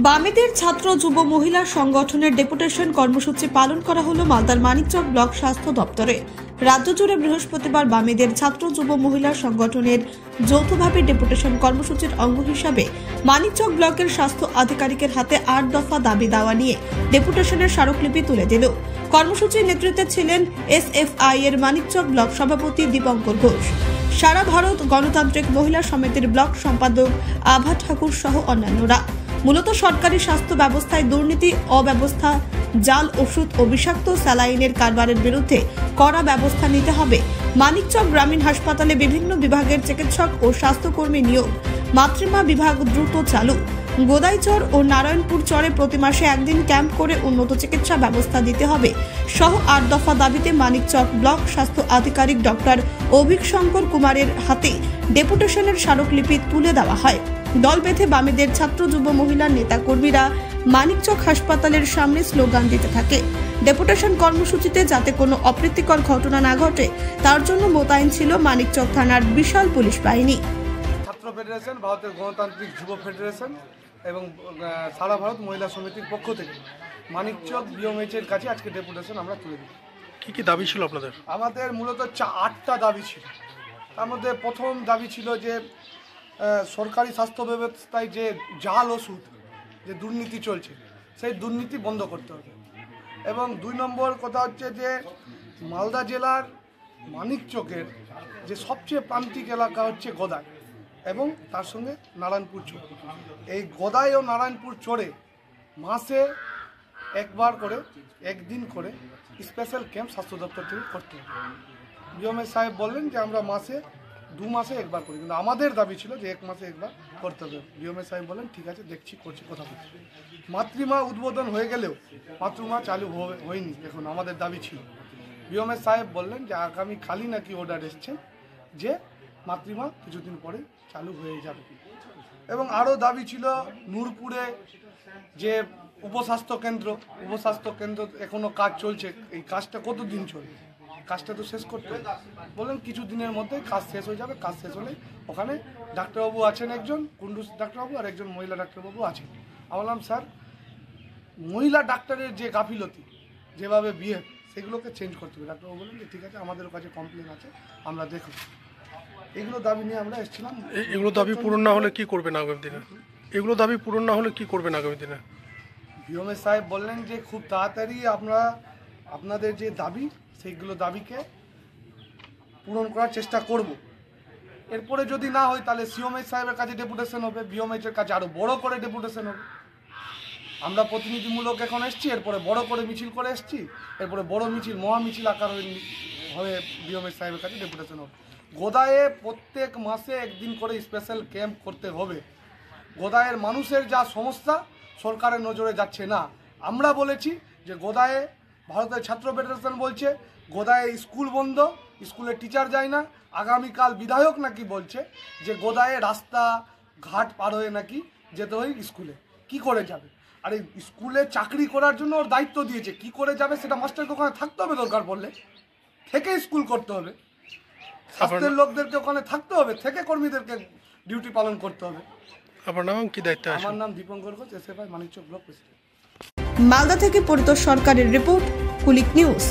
বামেদের ছাত্র যুব মহিলা সংগঠনের ডেপুটেশন কর্মসূচি পালন করা হলো মালদার মানিকচক ব্লক স্বাস্থ্য দপ্তরে। রাজ্য জুড়ে বৃহস্পতিবার বামেদের ছাত্র যুব মহিলা সংগঠনের যৌথভাবে ডেপুটেশন কর্মসূচির অঙ্গ হিসাবে মানিকচক ব্লকের স্বাস্থ্য আধিকারিকের হাতে ৮ দফা দাবি দাওয়া নিয়ে ডেপুটেশনের স্মারকলিপি তুলে দিল। কর্মসূচির নেতৃত্বে ছিলেন এসএফআই এর মানিকচক ব্লক সভাপতি দীপঙ্কর ঘোষ, সারা ভারত গণতান্ত্রিক মহিলা সমিতির ব্লক সম্পাদক আভা ঠাকুর সহ অন্যান্যরা। মূলত সরকারি স্বাস্থ্য ব্যবস্থায় দুর্নীতি, অব্যবস্থা, জাল ওষুধ ও বিষাক্ত স্যালাইনের কারবারের বিরুদ্ধে কড়া ব্যবস্থা নিতে হবে। মানিকচক গ্রামীণ হাসপাতালে বিভিন্ন বিভাগের চিকিৎসক ও স্বাস্থ্যকর্মী নিয়োগ, মাতৃমা বিভাগ দ্রুত চালু, গোদাইচর ও নারায়ণপুর চরে প্রতি মাসে একদিন ক্যাম্প করে উন্নত চিকিৎসা ব্যবস্থা দিতে হবে সহ ৮ দফা দাবিতে মানিকচক ব্লক স্বাস্থ্য আধিকারিক ডক্টর অভিক শঙ্কর কুমারের হাতে ডেপুটেশনের স্মারকলিপি তুলে দেওয়া হয়। দল বেঁধে বামেদের ছাত্র যুব মহিলা নেতা কর্মীরা মানিকচক হাসপাতালের সামনে স্লোগান দিতে থাকে। ডেপুটেশন কর্মসূচিতে যাতে কোনো অপ্রীতিকর ঘটনা না ঘটে তার জন্য মোতায়েন ছিল মানিকচক থানার বিশাল পুলিশ বাহিনী। ছাত্র ফেডারেশন, ভারতের গণতান্ত্রিক যুব ফেডারেশন এবং সারা ভারত মহিলা সমিতির পক্ষ থেকে মানিকচক বিওমএইচের কাছে আজকে ডেপুটেশন আমরা তুলে দিই। কি কি দাবি ছিল আপনাদের? আমাদের মূলত 8টা দাবি ছিল। তার মধ্যে প্রথম দাবি ছিল যে সরকারি স্বাস্থ্য ব্যবস্থায় যে জাল ওষুধ, যে দুর্নীতি চলছে, সেই দুর্নীতি বন্ধ করতে হবে। এবং 2 নম্বর কথা হচ্ছে যে মালদা জেলার মানিকচকের যে সবচেয়ে প্রান্তিক এলাকা হচ্ছে গোদাই এবং তার সঙ্গে নারায়ণপুর চর। এই গোদাই ও নারায়ণপুর চরে মাসে একবার করে, একদিন করে স্পেশাল ক্যাম্প স্বাস্থ্য দপ্তর থেকে করতে হবে। বিওমএইচ সাহেব বললেন যে আমরা মাসে 2 মাসে একবার করি, কিন্তু আমাদের দাবি ছিল যে 1 মাসে একবার করতে হবে। বিওমএইচ সাহেব বলেন ঠিক আছে, দেখছি, করছি, কথা বলছি। মাতৃমা উদ্বোধন হয়ে গেলেও মাতৃমা চালু হয়নি, এখন আমাদের দাবি ছিল। বিওমএইচ সাহেব বললেন যে আগামী কালই নাকি অর্ডার এসছে যে মাতৃমা কিছুদিন পরে চালু হয়ে যাবে। এবং আরও দাবি ছিল নূরপুরে যে উপস্বাস্থ্য কেন্দ্র এখনও কাজ চলছে, এই কাজটা কতদিন চলবে? কাজটা তো শেষ করতে হবে। বললেন কিছু দিনের মধ্যে কাজ শেষ হয়ে যাবে, কাজ শেষ হলে ওখানে ডাক্তারবাবু আছেন, একজন কুন্ডুস ডাক্তারবাবু আর একজন মহিলা ডাক্তারবাবু আছেন। আমি বললাম স্যার, মহিলা ডাক্তারের যে গাফিলতি, যেভাবে বিহেভ, সেগুলোকে চেঞ্জ করতে হবে। ডাক্তারবাবু বললেন যে ঠিক আছে, আমাদের কাছে কমপ্লেন আছে, আমরা দেখব। এগুলো দাবি নিয়ে আমরা এসেছিলাম। এগুলো দাবি পূরণ না হলে কি করবেন আগামী দিনে? এগুলো দাবি পূরণ না হলে কি করবেন আগামী দিনে? বিওমএইচ সাহেব বললেন যে খুব তাড়াতাড়ি আপনাদের যে দাবি, সেইগুলো দাবিকে পূরণ করার চেষ্টা করব। এরপরে যদি না হয় তাহলে সিওমএইচ সাহেবের কাছে ডেপুটেশন হবে, বিওমএইচের কাছে আরও বড় করে ডেপুটেশন হবে। আমরা প্রতিনিধিমূলক এখন এসছি, এরপরে বড় করে মিছিল করে এসছি, এরপরে বড় মিছিল, মহামিছিল আকার হয়ে বিওমএইচ সাহেবের কাছে ডেপুটেশন হবে। গোদায়ে প্রত্যেক মাসে একদিন করে স্পেশাল ক্যাম্প করতে হবে। গোদায়ের মানুষের যা সমস্যা সরকারের নজরে যাচ্ছে না। আমরা বলেছি যে গোদায়ে ভারতের ছাত্র ফেডারেশন বলছে গোদায়ে স্কুল বন্ধ, স্কুলে টিচার যায় না। আগামীকাল বিধায়ক নাকি বলছে যে গোদায়ে রাস্তা ঘাট পার হয়ে নাকি যেতে হয় স্কুলে। কি করে যাবে? আর এই স্কুলে চাকরি করার জন্য ওর দায়িত্ব দিয়েছে, কি করে যাবে সেটা মাস্টারকে ওখানে থাকতে হবে, দরকার পড়লে থেকে স্কুল করতে হবে, স্বাস্থ্যের লোকদেরকে ওখানে থাকতে হবে, থেকে কর্মীদেরকে ডিউটি পালন করতে হবে। আপনার নাম কি দায়িত্ব? আমার নাম Dipankar Ghosh, SFI Manikchak block president. Malda থেকে পরিতোষ সরকারের রিপোর্ট, কুলিক নিউজ।